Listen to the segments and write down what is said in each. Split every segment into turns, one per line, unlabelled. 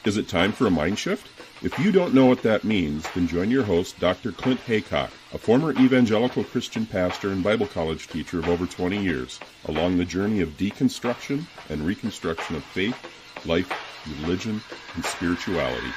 Is it time for a mind shift? If you don't know what that means, then join your host, Dr. Clint Haycock, a former evangelical Christian pastor and Bible college teacher of over 20 years, along the journey of deconstruction and reconstruction of faith, life, religion, and spirituality.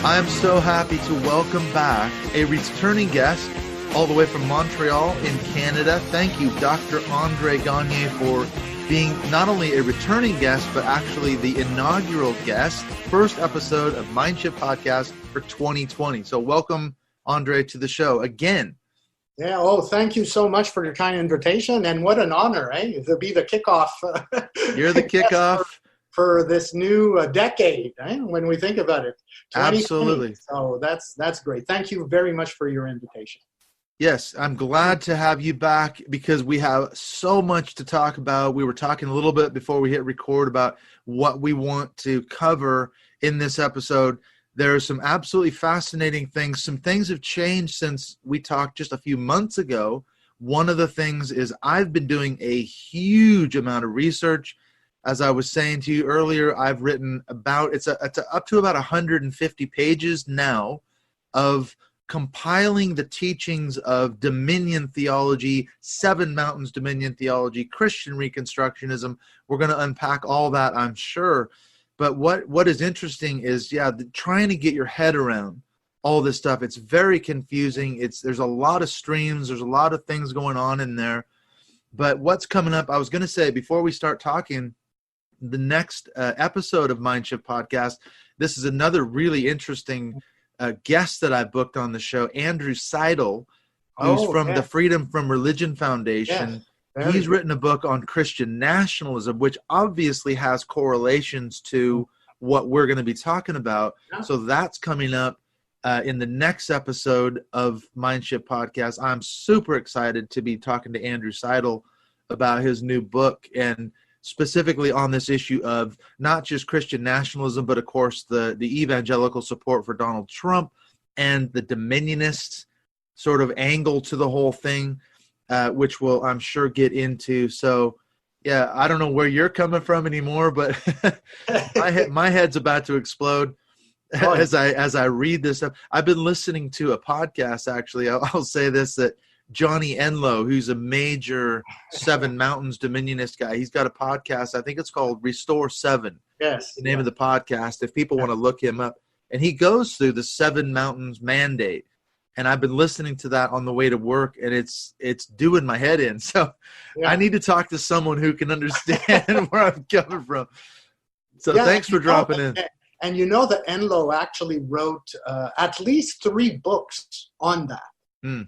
I'm so happy to welcome back a returning guest all the way from Montreal in Canada. Thank you, Dr. André Gagné, for being not only a returning guest, but actually the inaugural guest, first episode of MindShift podcast for 2020. So welcome, André, to the show again.
Yeah, thank you so much for your kind invitation, and what an honor, to be the kickoff.
You're the kickoff.
For this new decade, when we think about it.
Absolutely.
So that's great. Thank you very much for your invitation.
Yes, I'm glad to have you back because we have so much to talk about. We were talking a little bit before we hit record about what we want to cover in this episode. There are some absolutely fascinating things. Some things have changed since we talked just a few months ago. One of the things is I've been doing a huge amount of research. As I was saying to you earlier, I've written about, it's up to about 150 pages now of compiling the teachings of Dominion Theology, Seven Mountains Dominion Theology, Christian Reconstructionism. We're going to unpack all that, I'm sure. But what is interesting is, trying to get your head around all this stuff. It's very confusing. There's a lot of streams. There's a lot of things going on in there. But what's coming up, I was going to say, before we start talking, the next episode of MindShift podcast, this is another really interesting guest that I booked on the show, Andrew Seidel, who's from the Freedom from Religion Foundation. Yes, he's written a book on Christian nationalism, which obviously has correlations to what we're going to be talking about. Yeah. So that's coming up in the next episode of MindShift podcast. I'm super excited to be talking to Andrew Seidel about his new book, and specifically on this issue of not just Christian nationalism, but of course the evangelical support for Donald Trump and the Dominionist sort of angle to the whole thing, which we'll, I'm sure, get into. So, I don't know where you're coming from anymore, but my head's about to explode as I read this stuff. I've been listening to a podcast, actually. I'll say this, that Johnny Enlow, who's a major Seven Mountains Dominionist guy, he's got a podcast. I think it's called Restore Seven.
Yes.
The name of the podcast, if people want to look him up. And he goes through the Seven Mountains Mandate. And I've been listening to that on the way to work, and it's doing my head in. So I need to talk to someone who can understand where I'm coming from. So thanks for dropping in.
And that Enlow actually wrote at least 3 books on that.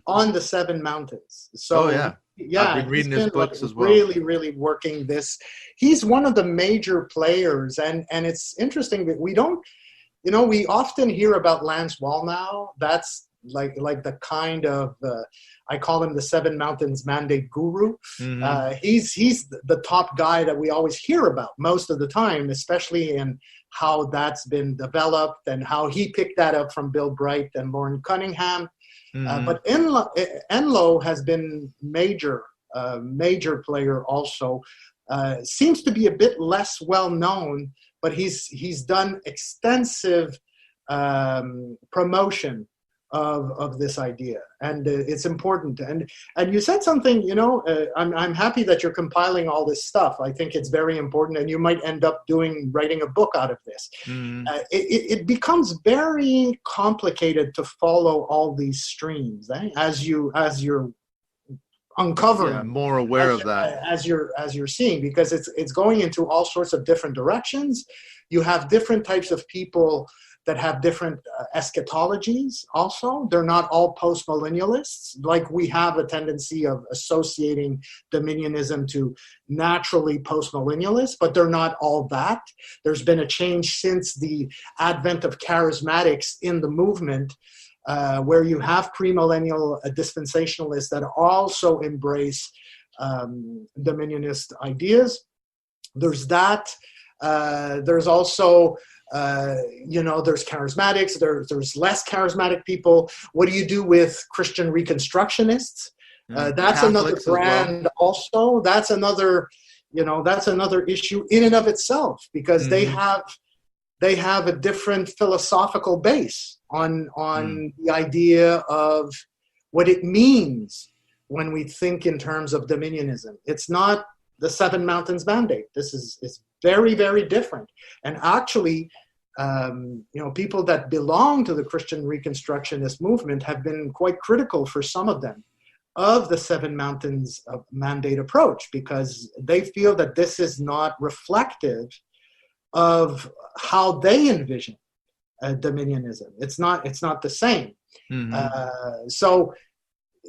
On the Seven Mountains. So
I've been reading his books as well.
Really working this. He's one of the major players, and it's interesting that we don't, we often hear about Lance Wallnau. That's like the kind of I call him the Seven Mountains Mandate guru. Mm-hmm. He's the top guy that we always hear about most of the time, especially in how that's been developed and how he picked that up from Bill Bright and Lauren Cunningham. Mm-hmm. But Enlow has been major player also. Seems to be a bit less well known, but he's done extensive promotion of this idea, and it's important. And you said something, I'm happy that you're compiling all this stuff. I think it's very important, and you might end up writing a book out of this. Mm. It becomes very complicated to follow all these streams, as you're uncovering.
I'm more aware of that
as you're seeing, because it's going into all sorts of different directions. You have different types of people that have different eschatologies also. They're not all post-millennialists. Like, we have a tendency of associating Dominionism to naturally post-millennialists, but they're not all that. There's been a change since the advent of charismatics in the movement, where you have premillennial dispensationalists that also embrace Dominionist ideas. There's that. There's also, there's charismatics, there's less charismatic people. What do you do with Christian Reconstructionists? That's Catholics another brand also. That's another issue in and of itself, because they have a different philosophical base on the idea of what it means when we think in terms of dominionism. It's not the Seven Mountains Mandate. This is very, very different. And actually, people that belong to the Christian Reconstructionist movement have been quite critical, for some of them, of the Seven Mountains Mandate approach, because they feel that this is not reflective of how they envision dominionism. It's not the same. So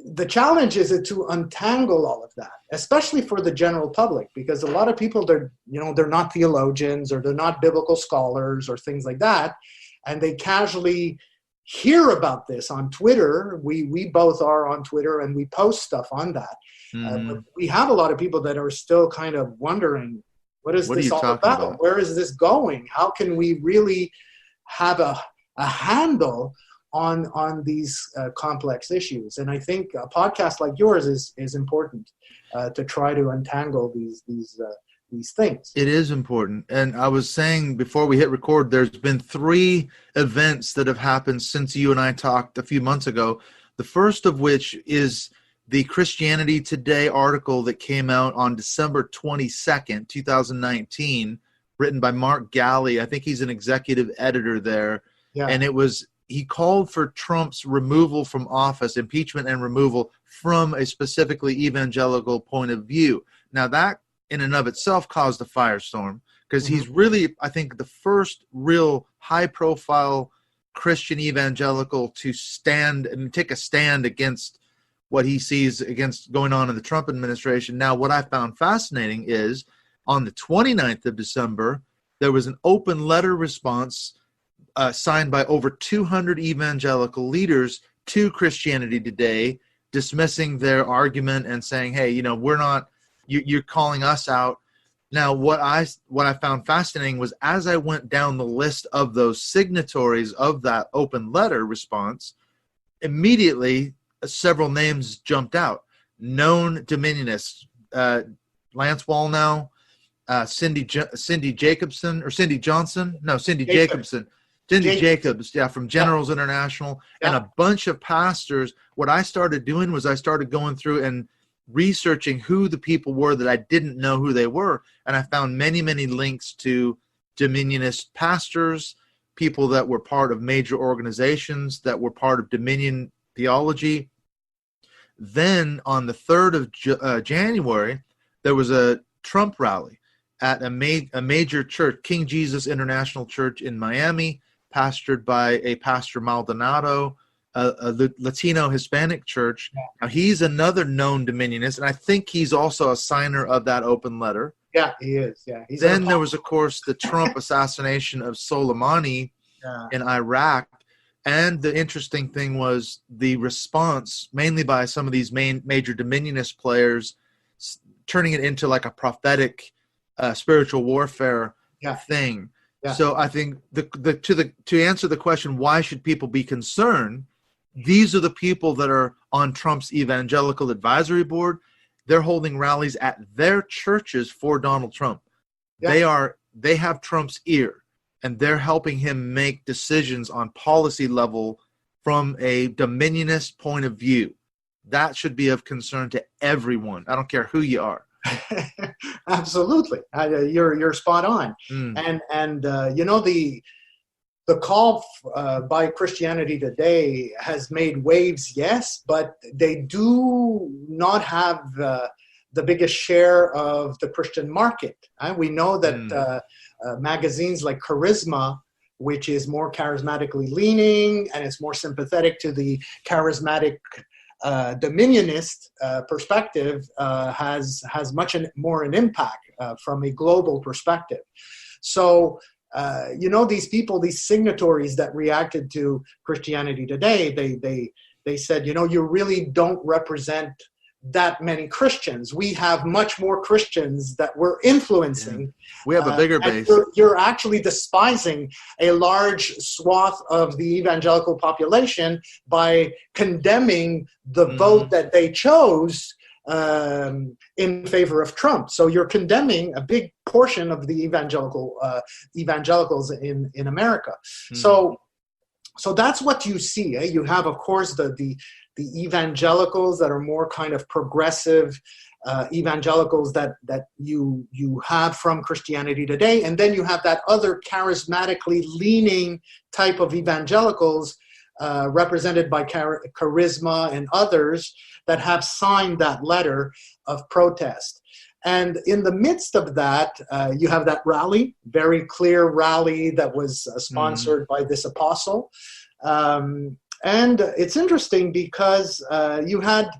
the challenge is to untangle all of that, especially for the general public, because a lot of people, they're not theologians, or they're not biblical scholars or things like that, and they casually hear about this on Twitter. We both are on Twitter, and we post stuff on that. But we have a lot of people that are still kind of wondering, what is this all about? Where is this going? How can we really have a handle on these complex issues? And I think a podcast like yours is important to try to untangle these things.
It is important. And I was saying before we hit record, there's been 3 events that have happened since you and I talked a few months ago. The first of which is the Christianity Today article that came out on December 22nd, 2019, written by Mark Galli. I think he's an executive editor there. Yeah. And he called for Trump's removal from office, impeachment and removal, from a specifically evangelical point of view. Now, that in and of itself caused a firestorm, because he's really, I think, the first real high-profile Christian evangelical to stand and take a stand against what he sees against going on in the Trump administration. Now, what I found fascinating is on the 29th of December, there was an open letter response signed by over 200 evangelical leaders to Christianity Today, dismissing their argument and saying, hey, we're not, you're calling us out. Now, what I found fascinating was, as I went down the list of those signatories of that open letter response, immediately several names jumped out. Known Dominionists, Lance Wallnau, Cindy Jacobson, Cindy Jacobs, from Generals International, and a bunch of pastors. What I started doing was I started going through and researching who the people were that I didn't know who they were. And I found many, many links to Dominionist pastors, people that were part of major organizations, that were part of Dominion Theology. Then on the 3rd of January, there was a Trump rally at a major church, King Jesus International Church in Miami, pastored by a Pastor Maldonado, a Latino Hispanic church. Now, he's another known Dominionist, and I think he's also a signer of that open letter.
Yeah, he is. Yeah.
Then there was, of course, the Trump assassination of Soleimani in Iraq. And the interesting thing was the response, mainly by some of these major Dominionist players, turning it into like a prophetic spiritual warfare thing. Yeah. So I think to answer the question, why should people be concerned? These are the people that are on Trump's evangelical advisory board. They're holding rallies at their churches for Donald Trump. Yeah. They have Trump's ear, and they're helping him make decisions on policy level from a Dominionist point of view. That should be of concern to everyone. I don't care who you are.
Absolutely, you're spot on. And the call by Christianity Today has made waves, yes, but they do not have the biggest share of the Christian market. We know that magazines like Charisma, which is more charismatically leaning and it's more sympathetic to the charismatic Dominionist perspective, has much more an impact from a global perspective. So, these people, these signatories that reacted to Christianity Today, they said, you really don't represent that many Christians. We have much more Christians that we're influencing.
Yeah. We have a bigger base.
You're actually despising a large swath of the evangelical population by condemning the vote that they chose in favor of Trump. So you're condemning a big portion of the evangelicals in America. So that's what you see. You have, of course, the evangelicals that are more kind of progressive evangelicals that you have from Christianity Today, and then you have that other charismatically leaning type of evangelicals represented by Charisma and others that have signed that letter of protest. And in the midst of that, you have that rally, very clear rally that was sponsored by this apostle. And it's interesting because you had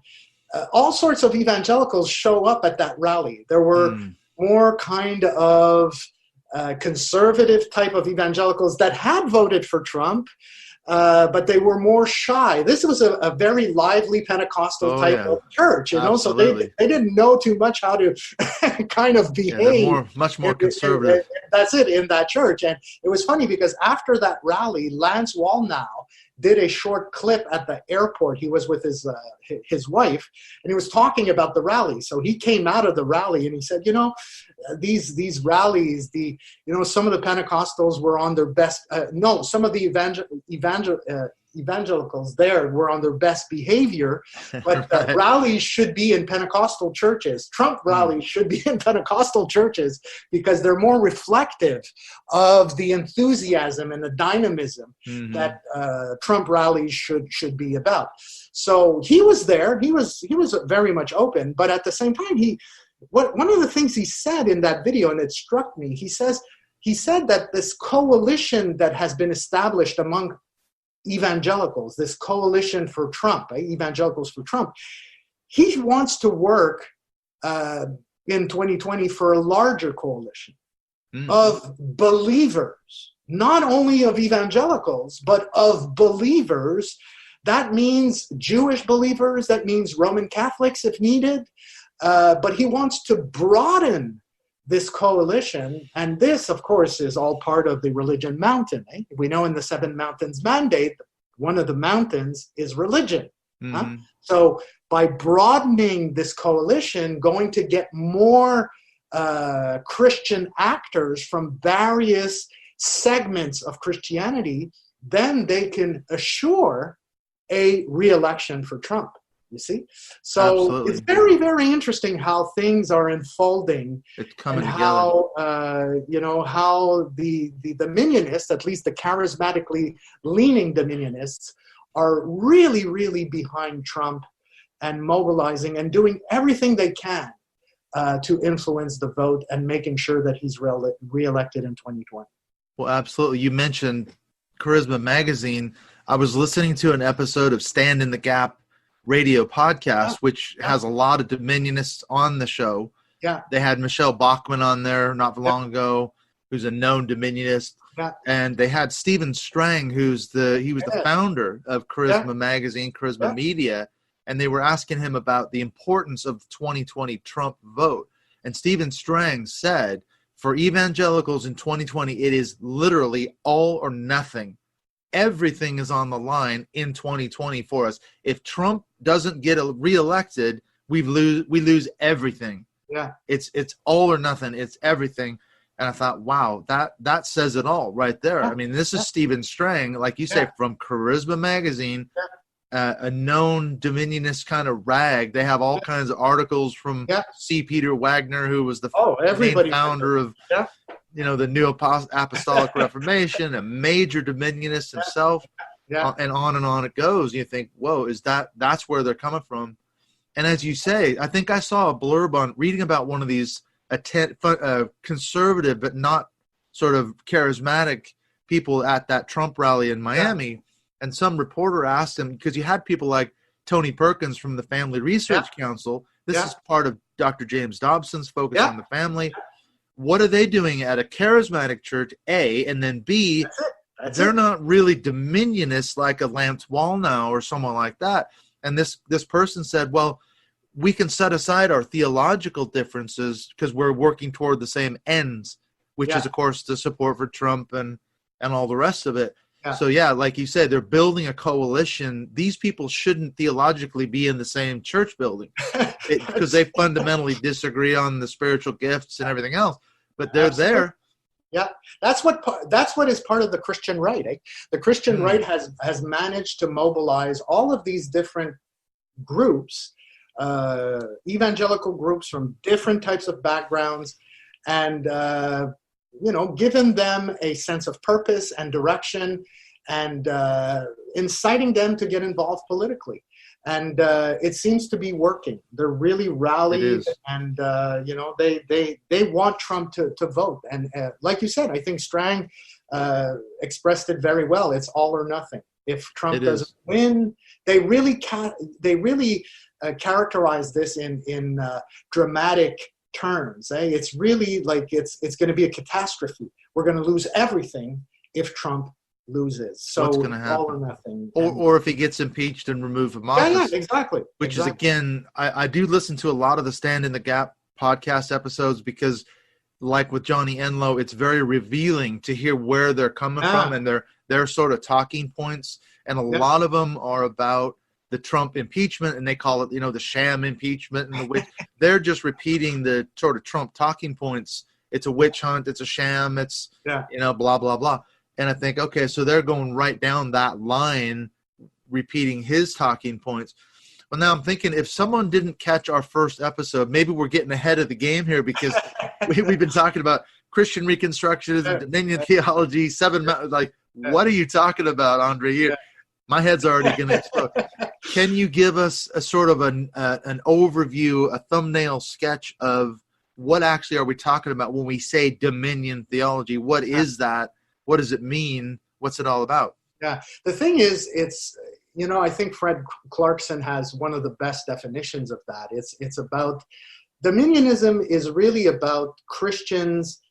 all sorts of evangelicals show up at that rally. There were more kind of conservative type of evangelicals that had voted for Trump, but they were more shy. This was a very lively Pentecostal type of church, you know, so they didn't know too much how to kind of behave.
Much more conservative.
That's it, in that church. And it was funny because after that rally, Lance Wallnau did a short clip at the airport. He was with his wife, and he was talking about the rally. So he came out of the rally and he said, you know, these rallies, some of the Pentecostals were on their best. Some of the evangelicals there were on their best behavior, but
Right.
Rallies should be in Pentecostal churches. Trump rallies should be in Pentecostal churches because they're more reflective of the enthusiasm and the dynamism that Trump rallies should be about. So he was there. He was very much open, but at the same time, one of the things he said in that video, and it struck me, he said that this coalition that has been established among evangelicals, this coalition for Trump, evangelicals for Trump, he wants to work in 2020 for a larger coalition of believers, not only of evangelicals, but of believers. That means Jewish believers, that means Roman Catholics if needed, but he wants to broaden this coalition, and this, of course, is all part of the religion mountain. We know in the Seven Mountains Mandate, one of the mountains is religion. So by broadening this coalition, going to get more Christian actors from various segments of Christianity, then they can assure a re-election for Trump. You see? So
Absolutely.
It's very, very interesting how things are unfolding.
It's coming
and
together.
How the Dominionists, at least the charismatically leaning Dominionists, are really, really behind Trump and mobilizing and doing everything they can to influence the vote and making sure that he's reelected in 2020.
Well, absolutely. You mentioned Charisma Magazine. I was listening to an episode of Stand in the Gap radio podcast, which has a lot of Dominionists on the show.
Yeah.
They had Michelle Bachmann on there not long ago, who's a known Dominionist.
Yeah.
And they had Stephen Strang, he was the founder of Charisma Magazine, Charisma Media, and they were asking him about the importance of the 2020 Trump vote. And Stephen Strang said, for evangelicals in 2020, it is literally all or nothing. Everything is on the line in 2020 for us. If Trump doesn't get reelected, we lose everything.
Yeah,
it's all or nothing. It's everything. And I thought, wow, that says it all right there. I mean, this is Stephen Strang, like you say, from Charisma Magazine, a known Dominionist kind of rag. They have all kinds of articles from C. Peter Wagner, who was the main founder of the New Apostolic Reformation, a major Dominionist himself, and on it goes. You think, whoa, that's where they're coming from. And as you say, I think I saw a blurb on reading about one of these conservative but not sort of charismatic people at that Trump rally in Miami, and some reporter asked him, because you had people like Tony Perkins from the Family Research Council. This is part of Dr. James Dobson's focus on the family. What are they doing at a charismatic church, A, and then B, they're not really Dominionists like a Lance Wallnau or someone like that. And this person said, well, we can set aside our theological differences because we're working toward the same ends, which is, of course, the support for Trump and all the rest of it. Yeah. So, like you said, they're building a coalition. These people shouldn't theologically be in the same church building because they fundamentally disagree on the spiritual gifts and everything else. But they're there.
Yeah, that's what is part of the Christian right. Eh? The Christian right has managed to mobilize all of these different groups, evangelical groups from different types of backgrounds, and given them a sense of purpose and direction, and inciting them to get involved politically. And it seems to be working. They're really rallied, and they want Trump to vote. And like you said, I think Strang expressed it very well. It's all or nothing. If Trump doesn't win, they really characterize this in dramatic terms. It's really like it's going to be a catastrophe. We're going to lose everything if Trump loses. So
what's going to happen?
All or nothing.
Or if he gets impeached and removed from office.
Yeah, exactly.
Which is, again, I do listen to a lot of the Stand in the Gap podcast episodes because, like with Johnny Enlow, it's very revealing to hear where they're coming from and their sort of talking points. And a lot of them are about the Trump impeachment, and they call it, the sham impeachment, and the witch. They're just repeating the sort of Trump talking points. It's a witch hunt. It's a sham. It's, blah, blah, blah. And I think, okay, so they're going right down that line, repeating his talking points. Well, now I'm thinking if someone didn't catch our first episode, maybe we're getting ahead of the game here because we've been talking about Christian Reconstructionism, Dominion Theology, what are you talking about, André? My head's already going to explode. Can you give us a sort of an overview, a thumbnail sketch of what actually are we talking about when we say Dominion Theology? What is that? What does it mean? What's it all about?
Yeah, the thing is, it's, I think Fred Clarkson has one of the best definitions of that. It's about, Dominionism is really about Christians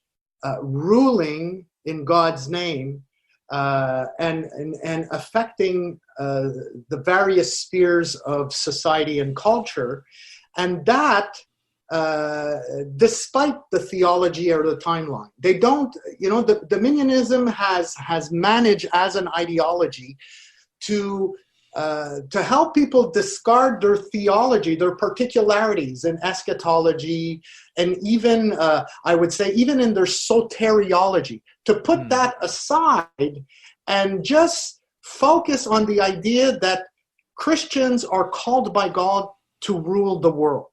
ruling in God's name and affecting the various spheres of society and culture. And that, despite the theology or the timeline, they don't, the Dominionism has managed as an ideology to help people discard their theology, their particularities in eschatology, and even, I would say, even in their soteriology, to put that aside and just focus on the idea that Christians are called by God to rule the world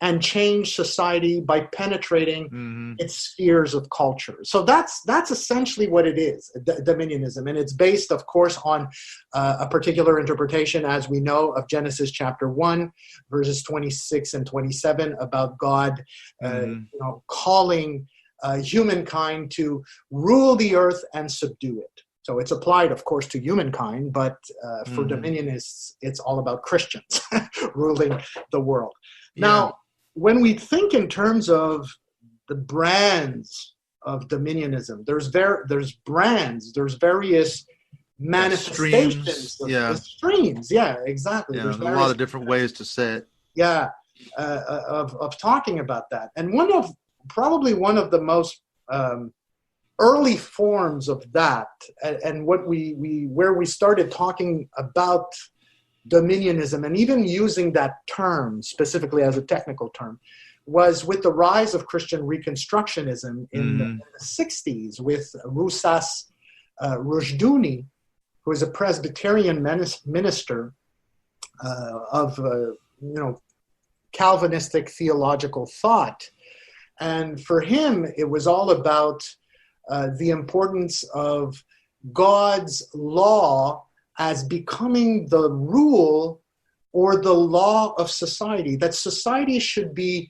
and change society by penetrating its spheres of culture. So that's essentially what it is, Dominionism. And it's based, of course, on a particular interpretation, as we know, of Genesis chapter 1, verses 26 and 27, about God calling humankind to rule the earth and subdue it. So it's applied, of course, to humankind, but for Dominionists, it's all about Christians ruling the world. Now, when we think in terms of the brands of Dominionism, there's brands, there's various manifestations, streams. Yeah, exactly.
Yeah, there's a lot of different ways to say it.
Yeah, of talking about that, and probably one of the most early forms of that, and where we started talking about Dominionism and even using that term specifically as a technical term, was with the rise of Christian Reconstructionism in the 60s with Rush Dooney, who is a Presbyterian minister of Calvinistic theological thought. And for him, it was all about the importance of God's law as becoming the rule or the law of society, that society should be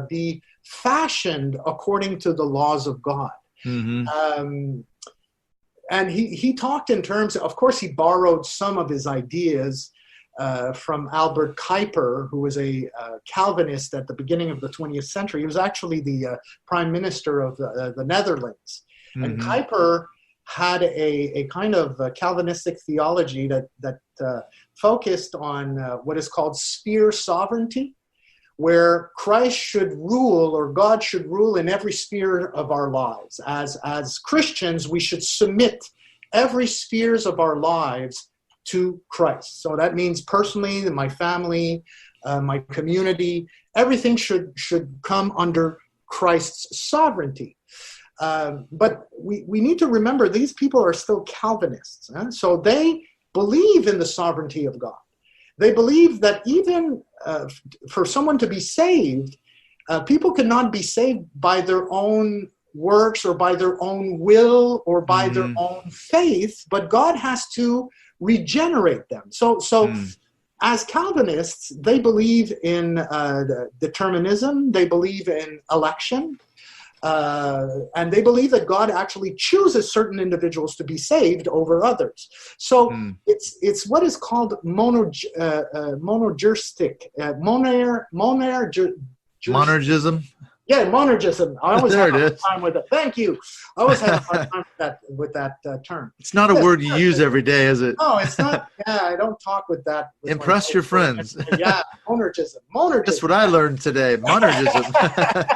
be fashioned according to the laws of God. And he talked in terms, of course, he borrowed some of his ideas from Albert Kuyper, who was a Calvinist at the beginning of the 20th century. He was actually the prime minister of the Netherlands. And Kuyper had a kind of Calvinistic theology that focused on what is called sphere sovereignty, where Christ should rule, or God should rule in every sphere of our lives. As Christians, we should submit every spheres of our lives to Christ. So that means personally, my family, my community, everything should come under Christ's sovereignty. But we need to remember these people are still Calvinists. So they believe in the sovereignty of God. They believe that even for someone to be saved, people cannot be saved by their own works or by their own will or by their own faith, but God has to regenerate them. So as Calvinists, they believe in determinism, they believe in election, and they believe that God actually chooses certain individuals to be saved over others. So it's what is called monergistic,
monergism.
Yeah, monergism. I always have a hard time with it. Thank you. I always have a hard time with that term.
It's not a word you use every day, is it?
No, it's not. Yeah, I don't talk with that.
Impress your friends.
Yeah, monergism.
That's what I learned today. Monergism.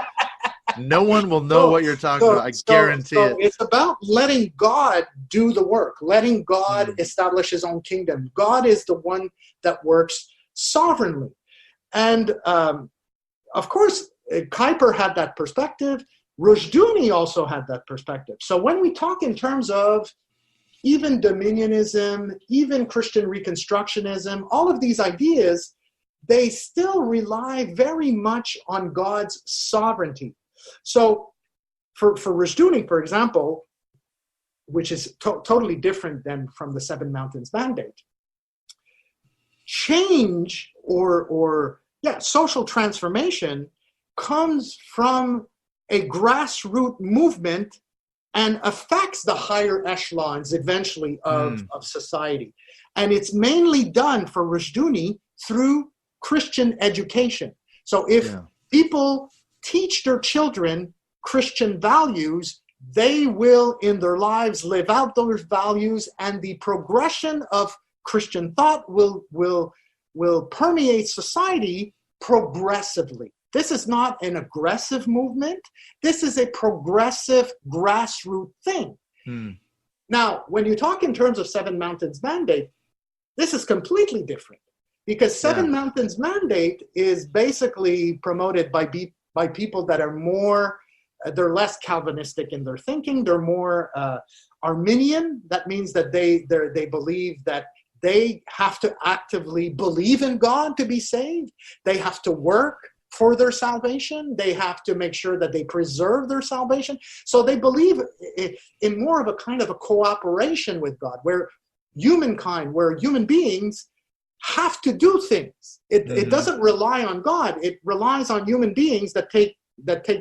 No one will know what you're talking about. I guarantee it.
It's about letting God do the work, letting God establish his own kingdom. God is the one that works sovereignly. And of course, Kuyper had that perspective. Rush Dooney also had that perspective. So when we talk in terms of even Dominionism, even Christian Reconstructionism, all of these ideas, they still rely very much on God's sovereignty. So for Rush Dooney, for example, which is totally different than from the Seven Mountains Mandate, change or social transformation comes from a grassroots movement and affects the higher echelons eventually of society. And it's mainly done for Rush Dooney through Christian education. So if people teach their children Christian values, they will in their lives live out those values, and the progression of Christian thought will permeate society progressively. This is not an aggressive movement. This is a progressive grassroots thing. Now, when you talk in terms of Seven Mountains Mandate, this is completely different, because Seven Mountains Mandate is basically promoted by people that are more, they're less Calvinistic in their thinking. They're more Arminian. That means that they believe that they have to actively believe in God to be saved. They have to work for their salvation. They have to make sure that they preserve their salvation. So they believe in more of a kind of a cooperation with God, where human beings have to do things. It doesn't rely on God. It relies on human beings that take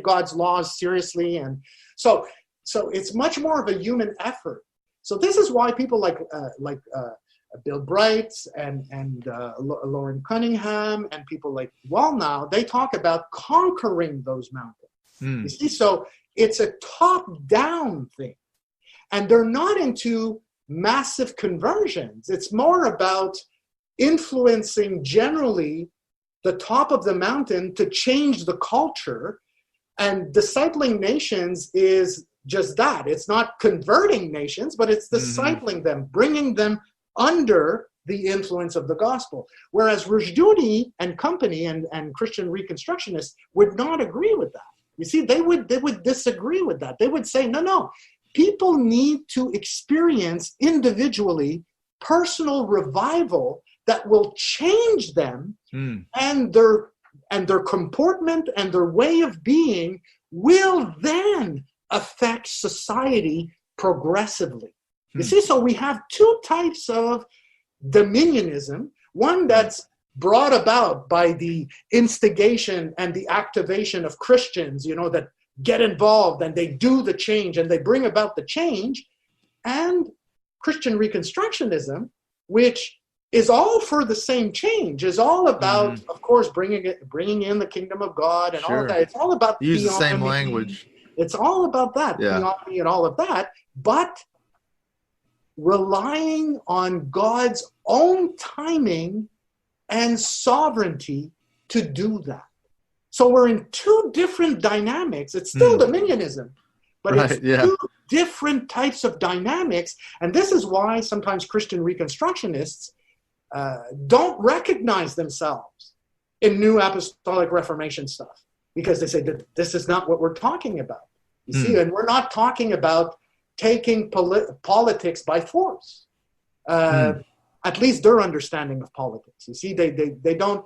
God's laws seriously. And so it's much more of a human effort. So this is why people like Bill Bright and Lauren Cunningham and people like Wallnow, they talk about conquering those mountains. You see, so it's a top-down thing. And they're not into massive conversions. It's more about influencing generally the top of the mountain to change the culture. And discipling nations is just that. It's not converting nations, but it's discipling them, bringing them under the influence of the gospel. Whereas Rush Dooney and company and Christian Reconstructionists would not agree with that. You see, they would disagree with that. They would say, no, people need to experience individually personal revival that will change them, and their comportment and their way of being will then affect society progressively. You see, so we have two types of dominionism, one that's brought about by the instigation and the activation of Christians, that get involved and they do the change and they bring about the change, and Christian Reconstructionism, which is all for the same change, is all about, of course, bringing in the kingdom of God and all of that. It's all about
use the same language.
It's all about that, theonomy and all of that. But relying on God's own timing and sovereignty to do that. So we're in two different dynamics. It's still dominionism, but it's two different types of dynamics. And this is why sometimes Christian Reconstructionists don't recognize themselves in New Apostolic Reformation stuff, because they say that this is not what we're talking about. You see, and we're not talking about taking politics by force. At least their understanding of politics. You see, they don't,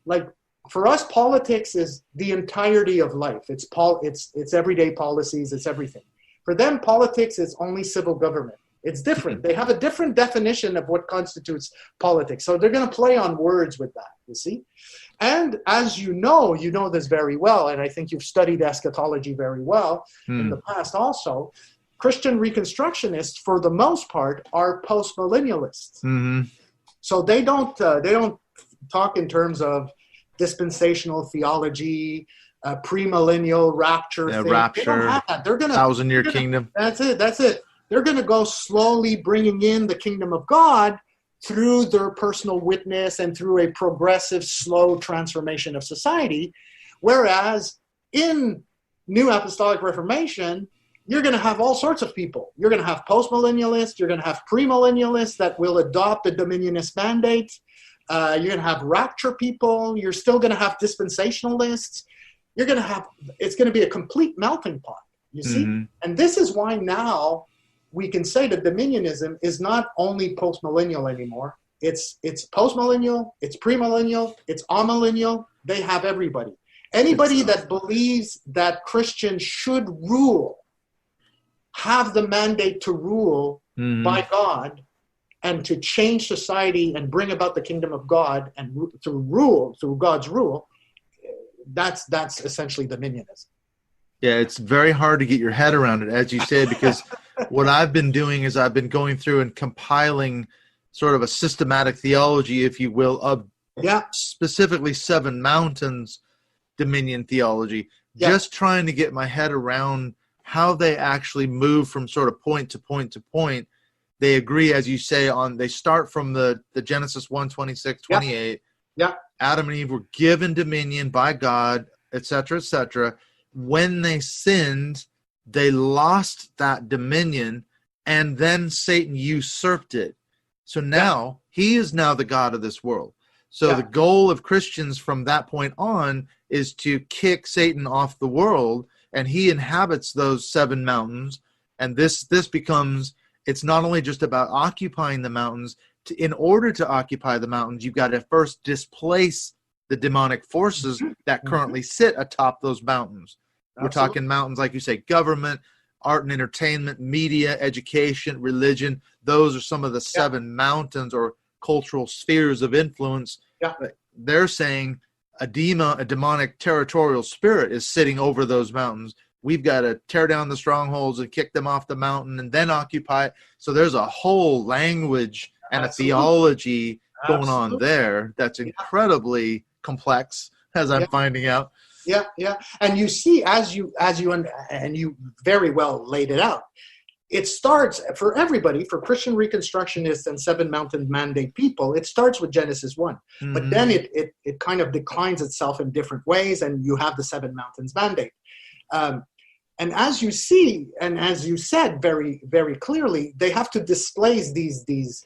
like, for us, politics is the entirety of life. It's everyday policies, it's everything. For them, politics is only civil government. It's different. They have a different definition of what constitutes politics. So they're going to play on words with that, you see. And as you know this very well, and I think you've studied eschatology very well in the past also, Christian Reconstructionists, for the most part, are postmillennialists. So they don't talk in terms of dispensational theology, premillennial rapture.
Rapture.
They don't have that. They're going to
1,000-year kingdom.
That's it. They're going to go slowly bringing in the kingdom of God through their personal witness and through a progressive, slow transformation of society. Whereas in New Apostolic Reformation, you're going to have all sorts of people. You're going to have postmillennialists. You're going to have premillennialists that will adopt the Dominionist mandate. You're going to have rapture people. You're still going to have dispensationalists. It's going to be a complete melting pot, you see? And this is why now we can say that Dominionism is not only postmillennial anymore. It's postmillennial, it's premillennial, it's amillennial. They have everybody. Anybody that believes that Christians should rule, have the mandate to rule by God and to change society and bring about the kingdom of God and through God's rule, that's essentially Dominionism.
Yeah, it's very hard to get your head around it, as you said, because what I've been doing is I've been going through and compiling sort of a systematic theology, if you will, of specifically Seven Mountains Dominion theology, just trying to get my head around how they actually move from sort of point to point to point. They agree, as you say, they start from the Genesis 1:26-28. Adam and Eve were given dominion by God, etc., etc. When they sinned, they lost that dominion, and then Satan usurped it. So now he is now the God of this world. So the goal of Christians from that point on is to kick Satan off the world, and he inhabits those seven mountains. And this becomes, it's not only just about occupying the mountains. In order to occupy the mountains, you've got to first displace the demonic forces that currently sit atop those mountains. We're talking mountains, like you say, government, art and entertainment, media, education, religion. Those are some of the seven mountains or cultural spheres of influence. They're saying a demonic territorial spirit is sitting over those mountains. We've got to tear down the strongholds and kick them off the mountain and then occupy it. So there's a whole language and a theology going on there that's incredibly complex, as I'm finding out.
And you see, as you very well laid it out, it starts for everybody, for Christian Reconstructionists and Seven Mountain Mandate people, it starts with Genesis 1. But then it kind of declines itself in different ways, and you have the Seven Mountains Mandate. And as you see, and as you said very, very clearly, they have to displace these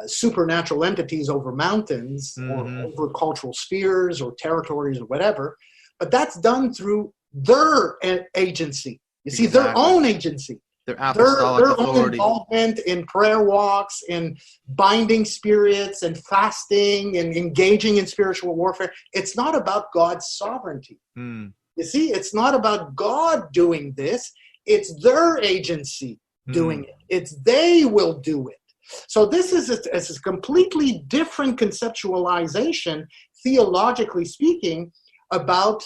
supernatural entities over mountains or over cultural spheres or territories or whatever. But that's done through their agency. You see, their own agency.
Their apostolic authority.
Own involvement in prayer walks, in binding spirits, and fasting, and engaging in spiritual warfare. It's not about God's sovereignty. You see, it's not about God doing this. It's their agency doing it. It's they will do it. So this is a completely different conceptualization, theologically speaking, about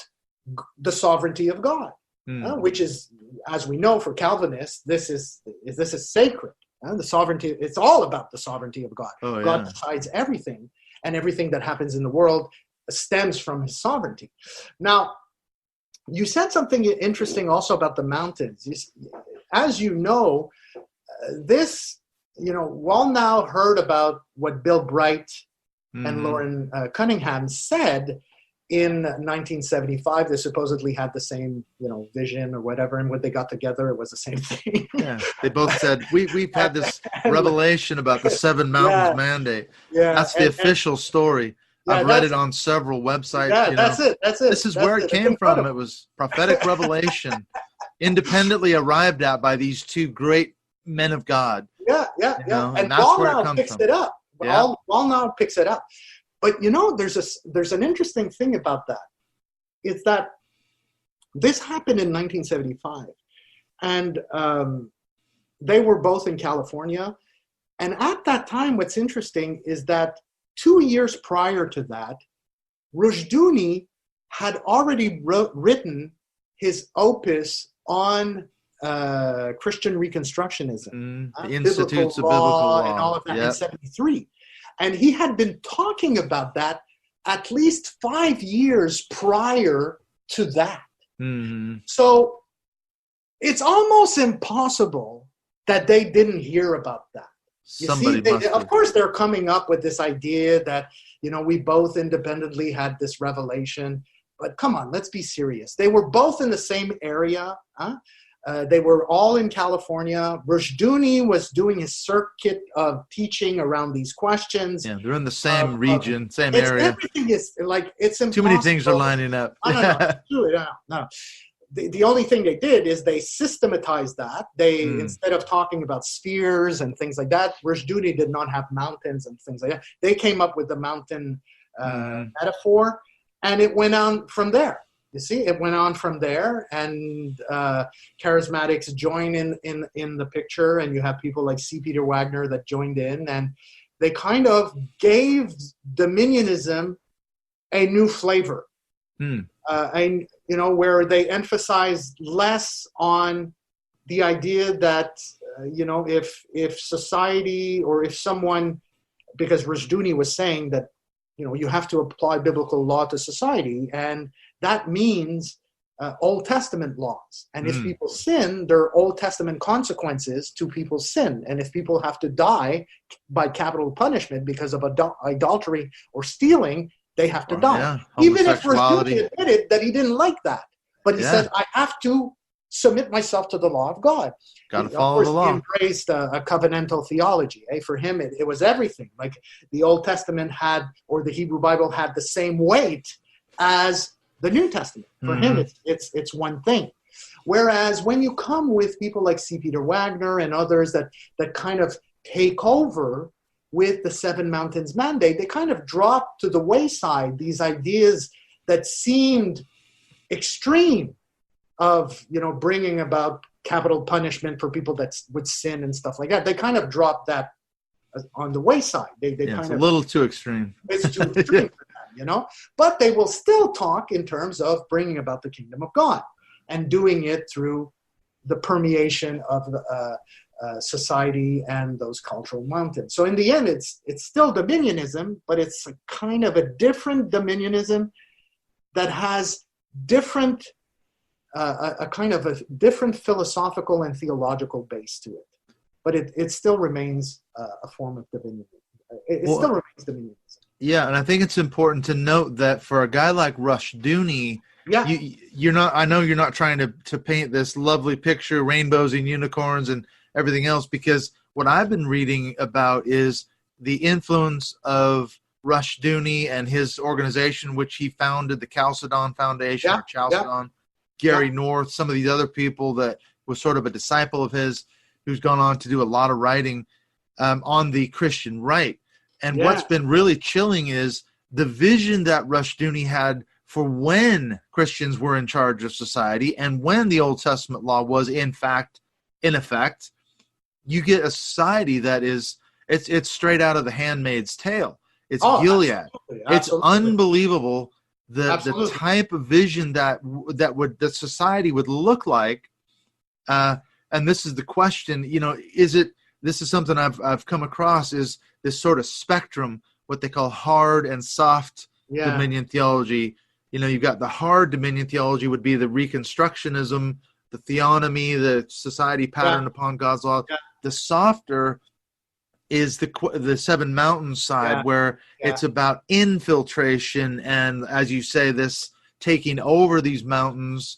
the sovereignty of God, which is, as we know, for Calvinists, this is sacred. The sovereignty, it's all about the sovereignty of God. God decides everything, and everything that happens in the world stems from his sovereignty. Now, you said something interesting also about the mountains. As you know, this Wallnau heard about what Bill Bright and Lauren Cunningham said in 1975. They supposedly had the same, vision or whatever, and when they got together, it was the same thing.
Yeah, they both said, we've had this revelation about the Seven Mountains Mandate. Yeah, that's the official story. I've read it on several websites.
Yeah, that's it.
This is where it came from. It was prophetic revelation, independently arrived at by these two great men of God.
Yeah. And that's where it comes from. It up. Yeah. Wallnau picks it up. But there's an interesting thing about that. It's that this happened in 1975, and they were both in California. And at that time, what's interesting is that 2 years prior to that, Rush Dooney had already written his opus on Christian Reconstructionism,
the Institutes of Biblical Law,
and all of that in 73. And he had been talking about that at least 5 years prior to that. Mm-hmm. So it's almost impossible that they didn't hear about that. Of course, they're coming up with this idea that, we both independently had this revelation. But come on, let's be serious. They were both in the same area. They were all in California. Rush Dooney was doing his circuit of teaching around these questions.
Yeah, they're in the same region, same area.
Everything is it's impossible.
Too many things are lining up.
No. The only thing they did is they systematized that. They instead of talking about spheres and things like that, Rush Dooney did not have mountains and things like that. They came up with the mountain metaphor, and it went on from there. You see, it went on from there, and charismatics join in the picture, and you have people like C. Peter Wagner that joined in, and they kind of gave Dominionism a new flavor. Where they emphasized less on the idea that, if society or if someone, because Rush Dooney was saying that, you have to apply biblical law to society, and that means Old Testament laws. And if people sin, there are Old Testament consequences to people's sin. And if people have to die by capital punishment because of adultery or stealing, they have to die.
Yeah.
Even if Rush Dooney admitted that he didn't like that. But he said, I have to submit myself to the law of God.
Got to follow the law.
He embraced a covenantal theology. For him, it was everything. Like the Old Testament had, or the Hebrew Bible had the same weight as the New Testament. For him, it's one thing. Whereas when you come with people like C. Peter Wagner and others that kind of take over with the Seven Mountains Mandate, they kind of drop to the wayside these ideas that seemed extreme of, bringing about capital punishment for people that would sin and stuff like that. They kind of dropped that on the wayside.
It's a little too extreme.
It's too extreme for them, But they will still talk in terms of bringing about the kingdom of God and doing it through the permeation of the society and those cultural mountains. So in the end, it's still Dominionism, but it's a kind of a different Dominionism that has different a kind of a different philosophical and theological base to it. But it still remains a form of Dominionism. It still remains Dominionism.
Yeah, and I think it's important to note that for a guy like Rush Dooney, you're not. I know you're not trying to paint this lovely picture, rainbows and unicorns and everything else, because what I've been reading about is the influence of Rush Dooney and his organization, which he founded, the Chalcedon Foundation, or Chalcedon, Gary North, some of these other people that was sort of a disciple of his, who's gone on to do a lot of writing on the Christian right. And what's been really chilling is the vision that Rush Dooney had for when Christians were in charge of society and when the Old Testament law was in effect. You get a society that is it's straight out of The Handmaid's Tale. It's Gilead.
Absolutely.
It's unbelievable the type of vision that society would look like. And this is the question, this is something I've come across, is this sort of spectrum, what they call hard and soft Dominion theology. You've got the hard Dominion theology would be the Reconstructionism, the theonomy, the society patterned upon God's law. Yeah. The softer is the Seven Mountains side, where it's about infiltration and, as you say, this taking over these mountains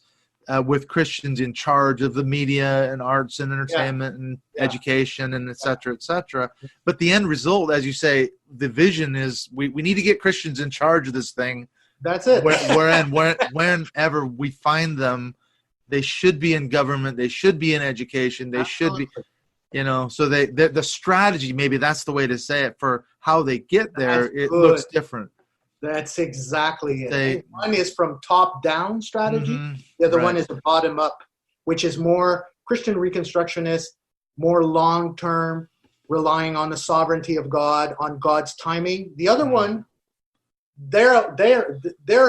with Christians in charge of the media and arts and entertainment and education and et cetera, et cetera. But the end result, as you say, the vision is we need to get Christians in charge of this thing.
That's it.
Whenever we find them, they should be in government. They should be in education. They should be, so the strategy, maybe that's the way to say it, for how they get there, it looks different.
That's exactly it. One is from top-down strategy. The other one is a bottom-up, which is more Christian Reconstructionist, more long-term, relying on the sovereignty of God, on God's timing. The other one, they're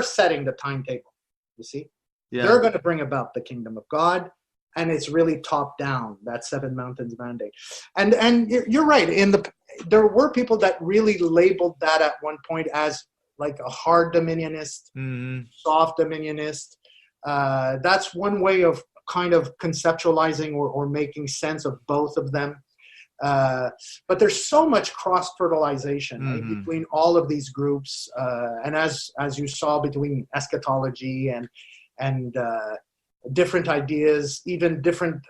setting the timetable. You see, they're going to bring about the kingdom of God, and it's really top-down. That Seven Mountains mandate, and you're right. There were people that really labeled that at one point as like a hard dominionist, soft dominionist. That's one way of kind of conceptualizing or making sense of both of them. But there's so much cross-fertilization between all of these groups. And as you saw, between eschatology and different ideas, even different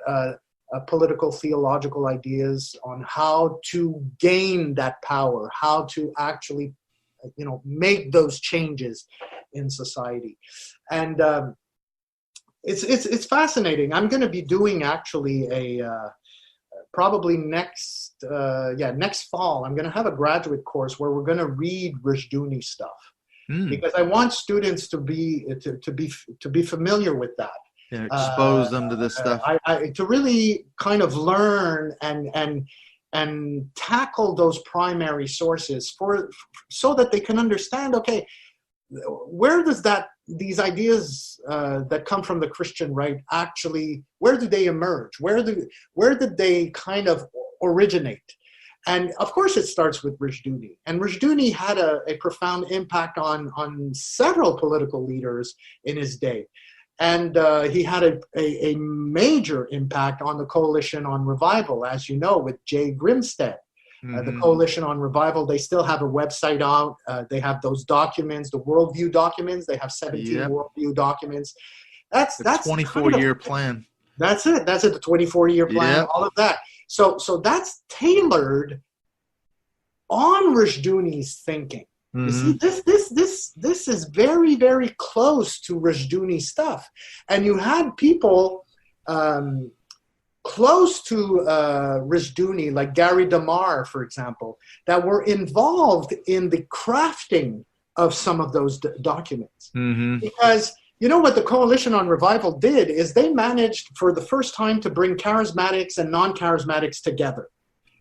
political, theological ideas on how to gain that power, how to actually make those changes in society. And it's fascinating. I'm going to be doing actually probably next fall, I'm going to have a graduate course where we're going to read Rush Dooney stuff, because I want students to be familiar with that.
Yeah, expose them to this stuff.
To really kind of learn and tackle those primary sources so that they can understand, okay, where does these ideas that come from the Christian right actually, where do they emerge? Where did they kind of originate? And of course it starts with Rush Dooney. And Rush Dooney had a profound impact on several political leaders in his day. And he had a major impact on the Coalition on Revival, as you know, with Jay Grimstead. The Coalition on Revival, they still have a website out. They have those documents, the worldview documents. They have 17 worldview documents. That's
24-year plan.
That's it. The 24-year plan, all of that. So that's tailored on Rush Dooney's thinking. You see, this is very, very close to Rush Dooney stuff. And you had people close to Rush Dooney, like Gary DeMar, for example, that were involved in the crafting of some of those documents. Because what the Coalition on Revival did is they managed for the first time to bring charismatics and non-charismatics together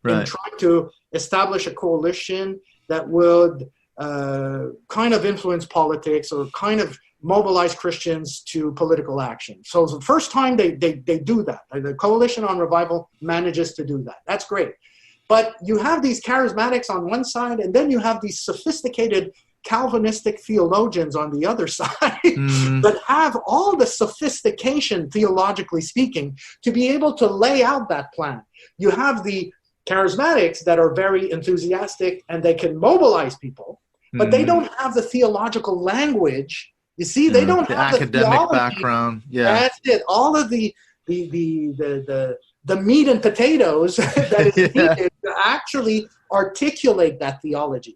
and try to establish a coalition that would kind of influence politics or kind of mobilize Christians to political action. So it's the first time they do that. The Coalition on Revival manages to do that. That's great. But you have these charismatics on one side, and then you have these sophisticated Calvinistic theologians on the other side that have all the sophistication, theologically speaking, to be able to lay out that plan. You have the charismatics that are very enthusiastic and they can mobilize people, but they don't have the theological language. You see, they don't have the
academic background. Yeah,
that's it. All of the meat and potatoes that is needed to actually articulate that theology.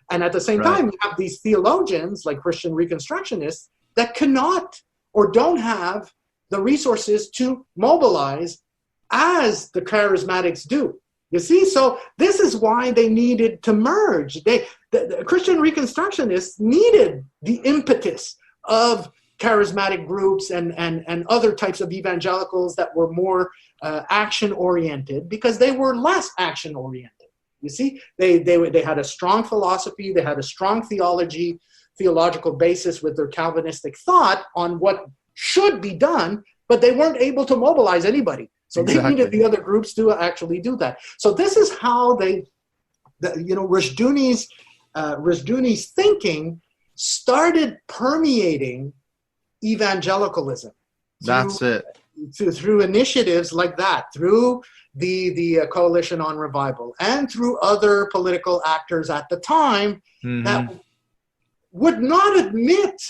And at the same time, you have these theologians like Christian Reconstructionists that cannot or don't have the resources to mobilize as the charismatics do. You see, so this is why they needed to merge. The Christian Reconstructionists needed the impetus of charismatic groups and other types of evangelicals that were more action-oriented, because they were less action-oriented. You see, they had a strong philosophy, they had a strong theological basis with their Calvinistic thought on what should be done, but they weren't able to mobilize anybody. So they needed the other groups to actually do that. So this is how Rush Dooney's thinking started permeating evangelicalism.
That's it.
through initiatives like that, through the Coalition on Revival, and through other political actors at the time that would not admit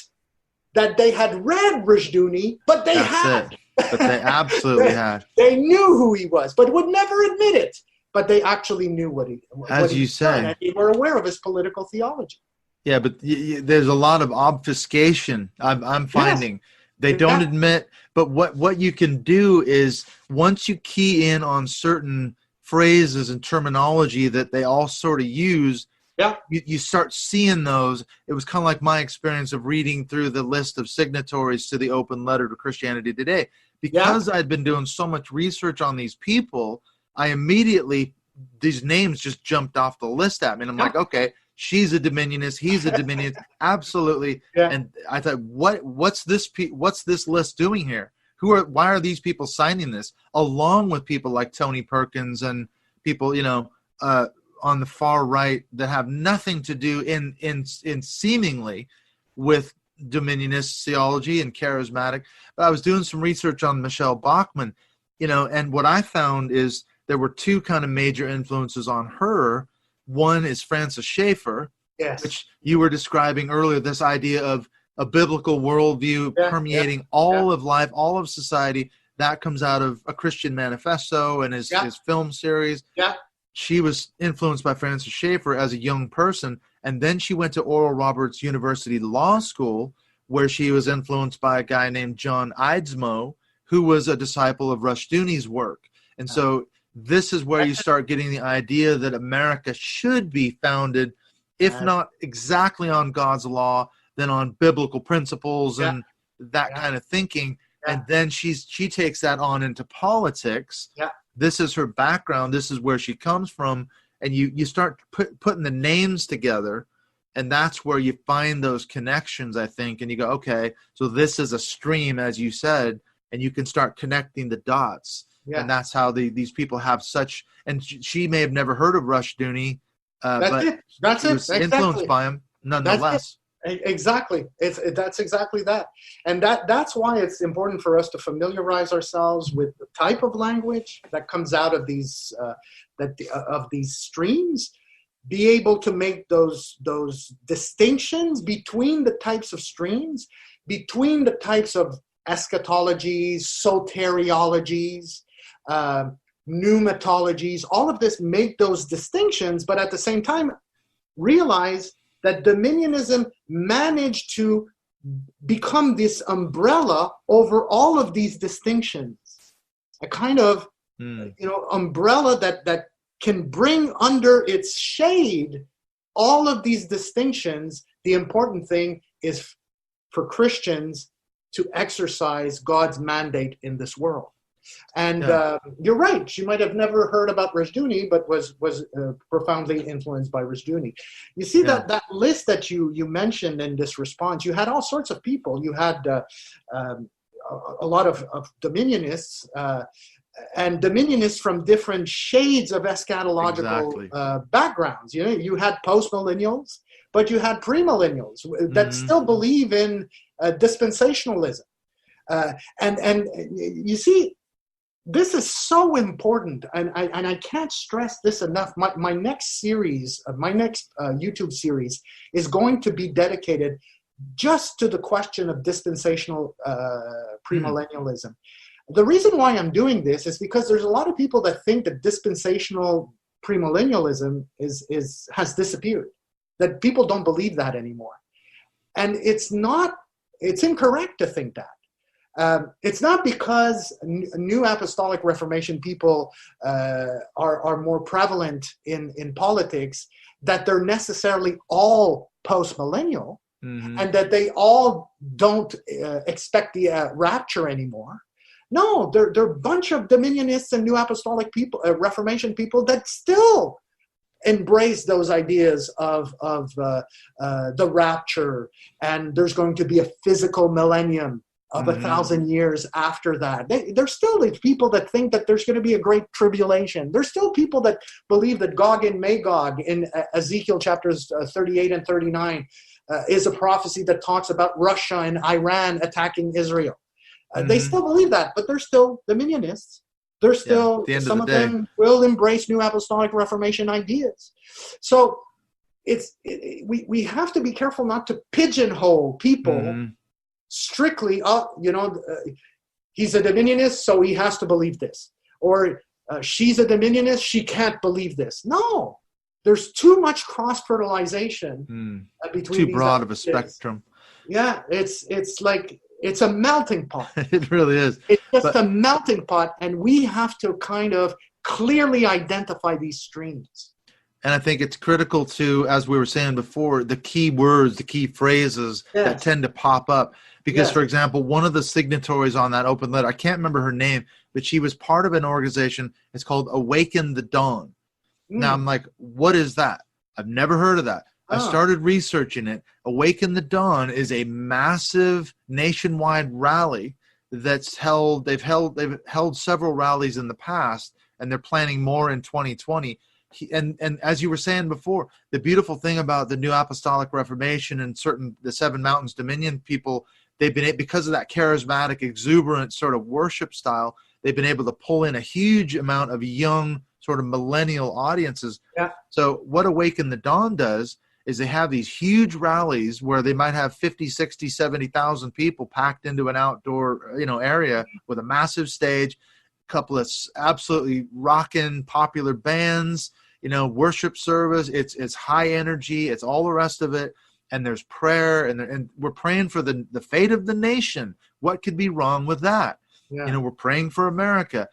that they had read Rush Dooney, but they had.
But they absolutely had.
They knew who he was, but would never admit it. But they actually knew what he.
As you say,
and they were aware of his political theology.
Yeah, but there's a lot of obfuscation. I'm finding. Yes. They don't admit. But what you can do is once you key in on certain phrases and terminology that they all sort of use.
Yeah,
you start seeing those. It was kind of like my experience of reading through the list of signatories to the Open Letter to Christianity Today. Because I'd been doing so much research on these people, I immediately, these names just jumped off the list at me. And I'm like, okay, she's a Dominionist, he's a Dominionist. Absolutely. Yeah. And I thought, what's this list doing here? Why are these people signing this? Along with people like Tony Perkins and people, on the far right that have nothing to do in seemingly with Dominionist theology and charismatic. But I was doing some research on Michelle Bachmann, and what I found is there were two kind of major influences on her. One is Francis Schaeffer, which you were describing earlier, this idea of a biblical worldview permeating all of life, all of society. That comes out of A Christian Manifesto and his film series.
Yeah.
She was influenced by Francis Schaeffer as a young person, and then she went to Oral Roberts University Law School, where she was influenced by a guy named John Eidsmoe, who was a disciple of Rush Dooney's work. And so this is where you start getting the idea that America should be founded, if not exactly on God's law, then on biblical principles and that kind of thinking. And then she takes that on into politics.
Yeah.
This is her background. This is where she comes from. And you start putting the names together, and that's where you find those connections, I think. And you go, okay, so this is a stream, as you said, and you can start connecting the dots. Yeah. And that's how these people have such – and she may have never heard of Rush Dooney, but she was influenced by him nonetheless.
Exactly. That's exactly that. And that's why it's important for us to familiarize ourselves with the type of language that comes out of these of these streams, be able to make those distinctions between the types of streams, between the types of eschatologies, soteriologies, pneumatologies, all of this, make those distinctions, but at the same time realize that Dominionism managed to become this umbrella over all of these distinctions, a kind of umbrella that can bring under its shade all of these distinctions. The important thing is for Christians to exercise God's mandate in this world. And you're right. She might have never heard about Rush Dooney, but was profoundly influenced by Rush Dooney. You see that list that you mentioned in this response. You had all sorts of people. You had a lot of Dominionists and Dominionists from different shades of eschatological backgrounds. You had post-millennials, but you had premillennials that still believe in dispensationalism. And you see, this is so important, and I can't stress this enough. My next series, my next YouTube series, is going to be dedicated just to the question of dispensational premillennialism. The reason why I'm doing this is because there's a lot of people that think that dispensational premillennialism has disappeared, that people don't believe that anymore, and it's incorrect to think that. It's not because New Apostolic Reformation people are more prevalent in politics that they're necessarily all post-millennial and that they all don't expect the rapture anymore. No, there are a bunch of Dominionists and New Apostolic people, Reformation people, that still embrace those ideas of the rapture, and there's going to be a physical millennium of 1,000 years after that. There's still these people that think that there's going to be a great tribulation. There's still people that believe that Gog and Magog in Ezekiel chapters 38 and 39 is a prophecy that talks about Russia and Iran attacking Israel. They still believe that, but they're still Dominionists. They're still, some of them will embrace New Apostolic Reformation ideas. So we have to be careful not to pigeonhole people strictly, he's a Dominionist, so he has to believe this. Or she's a Dominionist, she can't believe this. No, there's too much cross-fertilization between
too broad of a spectrum.
Yeah, it's like, it's a melting pot.
It really is.
It's just a melting pot, and we have to kind of clearly identify these streams.
And I think it's critical to, as we were saying before, the key words, the key phrases that tend to pop up. Because, for example, one of the signatories on that open letter, I can't remember her name, but she was part of an organization. It's called Awaken the Dawn. Now, I'm like, what is that? I've never heard of that. I started researching it. Awaken the Dawn is a massive nationwide rally that's held. They've held several rallies in the past, and they're planning more in 2020. And as you were saying before, the beautiful thing about the New Apostolic Reformation and the Seven Mountains Dominion people, they've been, because of that charismatic, exuberant sort of worship style, they've been able to pull in a huge amount of young sort of millennial audiences. Yeah. So what Awaken the Dawn does is they have these huge rallies where they might have 50, 60, 70,000 people packed into an outdoor, area with a massive stage, a couple of absolutely rocking popular bands, worship service. It's high energy. It's all the rest of it. And there's prayer, and we're praying for the fate of the nation. What could be wrong with that? Yeah. We're praying for America.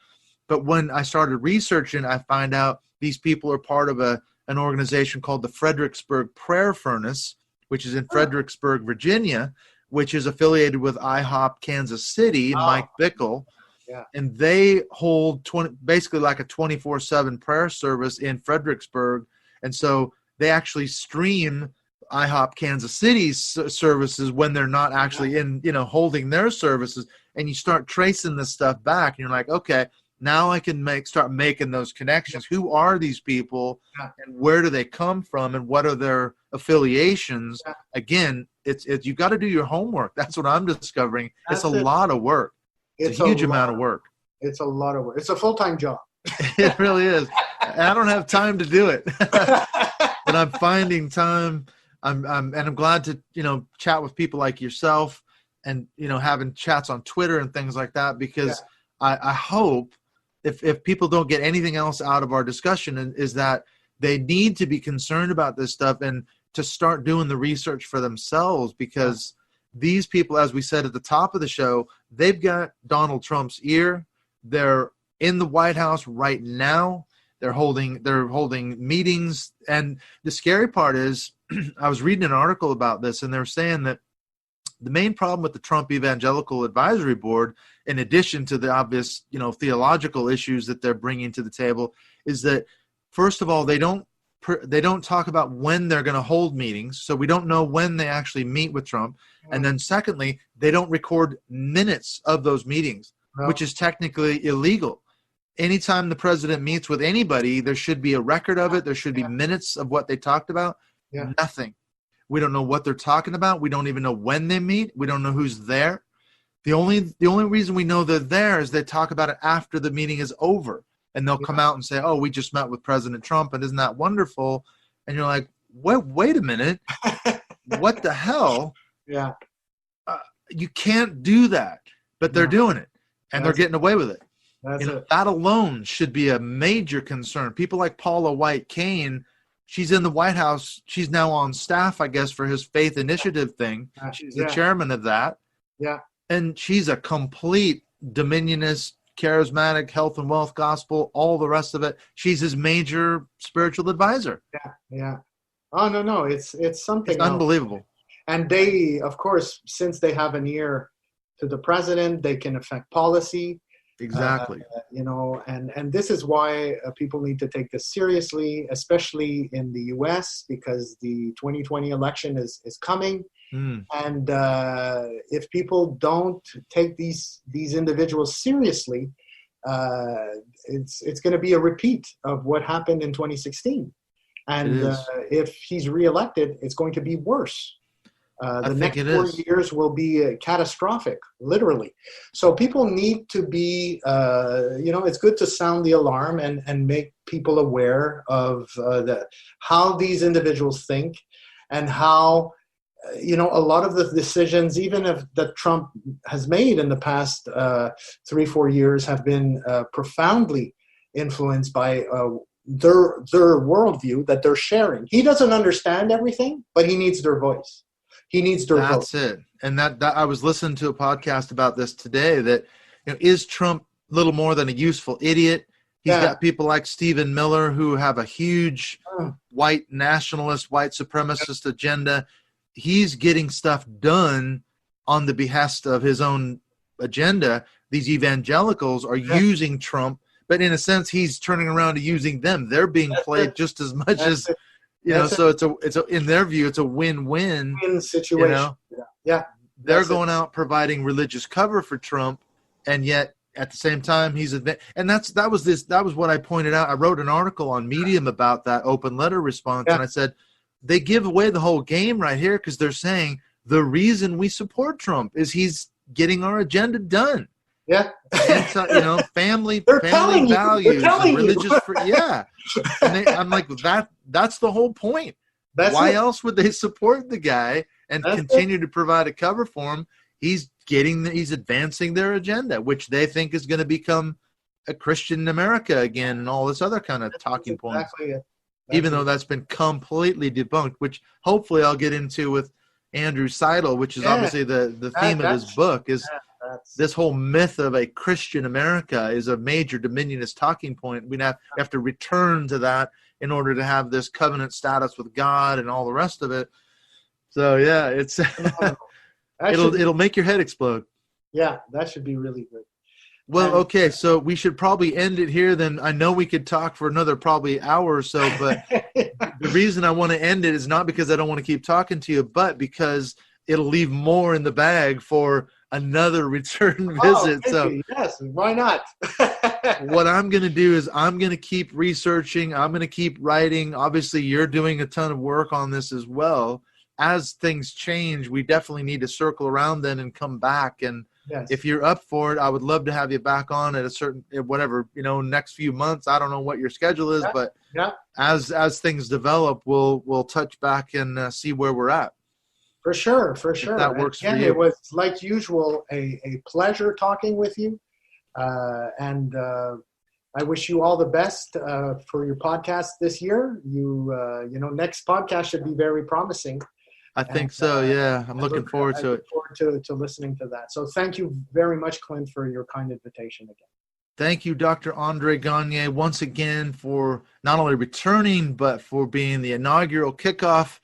But when I started researching, I find out these people are part of an organization called the Fredericksburg Prayer Furnace, which is in Fredericksburg, Virginia, which is affiliated with IHOP Kansas City and Mike Bickle. Yeah. And they hold basically like a 24/7 prayer service in Fredericksburg. And so they actually stream IHOP Kansas City's services when they're not actually in, holding their services. And you start tracing this stuff back, and you're like, okay, now I can start making those connections. Who are these people, and where do they come from, and what are their affiliations? Yeah. Again, it's you got to do your homework. That's what I'm discovering. It's a lot of work. It's a huge amount of work. It's a lot of work. It's a full-time job. It really is. I don't have time to do it, but I'm finding time. I'm glad to chat with people like yourself, and having chats on Twitter and things like that, because I hope. If people don't get anything else out of our discussion, is that they need to be concerned about this stuff and to start doing the research for themselves, because these people, as we said at the top of the show, they've got Donald Trump's ear. They're in the White House right now. They're holding meetings. And the scary part is, I was reading an article about this, and they're saying that the main problem with the Trump Evangelical Advisory Board, in addition to the obvious, theological issues that they're bringing to the table, is that, first of all, they don't talk about when they're going to hold meetings, so we don't know when they actually meet with Trump. And then secondly, they don't record minutes of those meetings, which is technically illegal. Anytime the president meets with anybody, there should be a record of it. There should be minutes of what they talked about. Yeah. Nothing. We don't know what they're talking about. We don't even know when they meet. We don't know who's there. The only reason we know they're there is they talk about it after the meeting is over. And they'll come out and say, oh, we just met with President Trump, and isn't that wonderful? And you're like, wait a minute. What the hell? Yeah. You can't do that. But they're doing it, and they're getting away with it. That alone should be a major concern. People like Paula White-Cain, she's in the White House. She's now on staff, I guess, for his Faith Initiative thing. She's the chairman of that. Yeah. And she's a complete Dominionist, charismatic, health and wealth gospel, all the rest of it. She's his major spiritual advisor. Yeah, yeah. Oh, no. It's something unbelievable. And they, of course, since they have an ear to the president, they can affect policy. Exactly. And this is why people need to take this seriously, especially in the U.S., because the 2020 election is coming. And if people don't take these individuals seriously, it's going to be a repeat of what happened in 2016. And if he's reelected, it's going to be worse.
The next 4 years will be catastrophic, literally. So people need to be, it's good to sound the alarm and make people aware of how these individuals think and how, a lot of the decisions, even if that Trump has made in the past 3-4 years, have been profoundly influenced by their worldview that they're sharing. He doesn't understand everything, but he needs their voice. He needs their vote.
That's it. And that I was listening to a podcast about this today, that is Trump little more than a useful idiot? He's got people like Stephen Miller who have a huge white nationalist, white supremacist agenda. He's getting stuff done on the behest of his own agenda. These evangelicals are using Trump, but in a sense, he's turning around to using them. They're being played just as much as, so it's in their view, it's a win-win
situation.
They're going out providing religious cover for Trump, and yet at the same time and that was what I pointed out. I wrote an article on Medium about that open letter response, and I said they give away the whole game right here, because they're saying the reason we support Trump is he's getting our agenda done.
Yeah.
Family values, religious and I'm like, that's the whole point. Why else would they support the guy and continue to provide a cover for him? He's advancing their agenda, which they think is going to become a Christian America again, and all this other kind of talking points. Even though that's been completely debunked, which hopefully I'll get into with Andrew Seidel, which is obviously the theme of his book, is this whole myth of a Christian America is a major Dominionist talking point. We have to return to that in order to have this covenant status with God and all the rest of it. So it's it'll make your head explode.
Yeah, that should be really good.
Well, okay, so we should probably end it here. Then I know we could talk for another probably hour or so, but the reason I want to end it is not because I don't want to keep talking to you, but because it'll leave more in the bag for another return visit.
So yes, why not?
What I'm going to do is I'm going to keep researching. I'm going to keep writing. Obviously, you're doing a ton of work on this as well. As things change, we definitely need to circle around then and come back. And if you're up for it, I would love to have you back on at a certain, next few months. I don't know what your schedule is, but as things develop, we'll touch back and see where we're at.
For sure.
If that works for you.
It was, like usual, a pleasure talking with you. And I wish you all the best for your podcast this year. Next podcast should be very promising.
I think so, yeah. I'm looking forward to it.
I look forward to listening to that. So thank you very much, Clint, for your kind invitation again.
Thank you, Dr. André Gagné, once again for not only returning, but for being the inaugural kickoff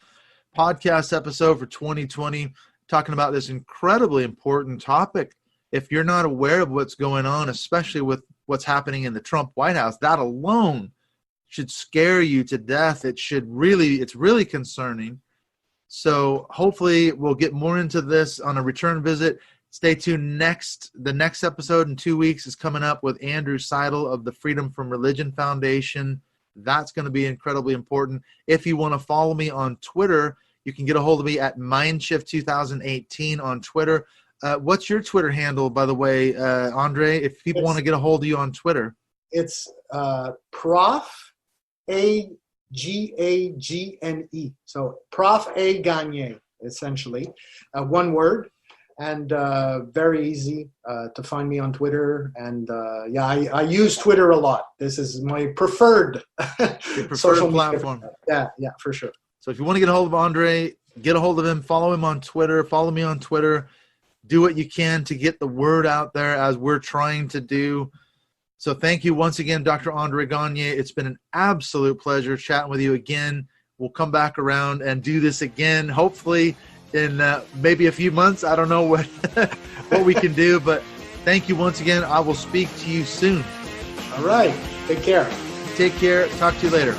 podcast episode for 2020, talking about this incredibly important topic. If you're not aware of what's going on, especially with what's happening in the Trump White House, that alone should scare you to death. It's really concerning. So hopefully we'll get more into this on a return visit. Stay tuned. The next episode in 2 weeks is coming up with Andrew Seidel of the Freedom from Religion Foundation. That's going to be incredibly important. If you want to follow me on Twitter, you can get a hold of me at MindShift 2018 on Twitter. What's your Twitter handle, by the way, André, if people want to get a hold of you on Twitter?
It's Prof. A. G-A-G-N-E. So Prof. A. Gagné, essentially. One word, and very easy to find me on Twitter. And I use Twitter a lot. This is my preferred social
platform.
Yeah, for sure.
So if you want to get a hold of André, get a hold of him, follow him on Twitter, follow me on Twitter. Do what you can to get the word out there as we're trying to do. So thank you once again, Dr. André Gagné. It's been an absolute pleasure chatting with you again. We'll come back around and do this again, hopefully in maybe a few months. I don't know what we can do, but thank you once again. I will speak to you soon.
All right. Take care.
Take care. Talk to you later.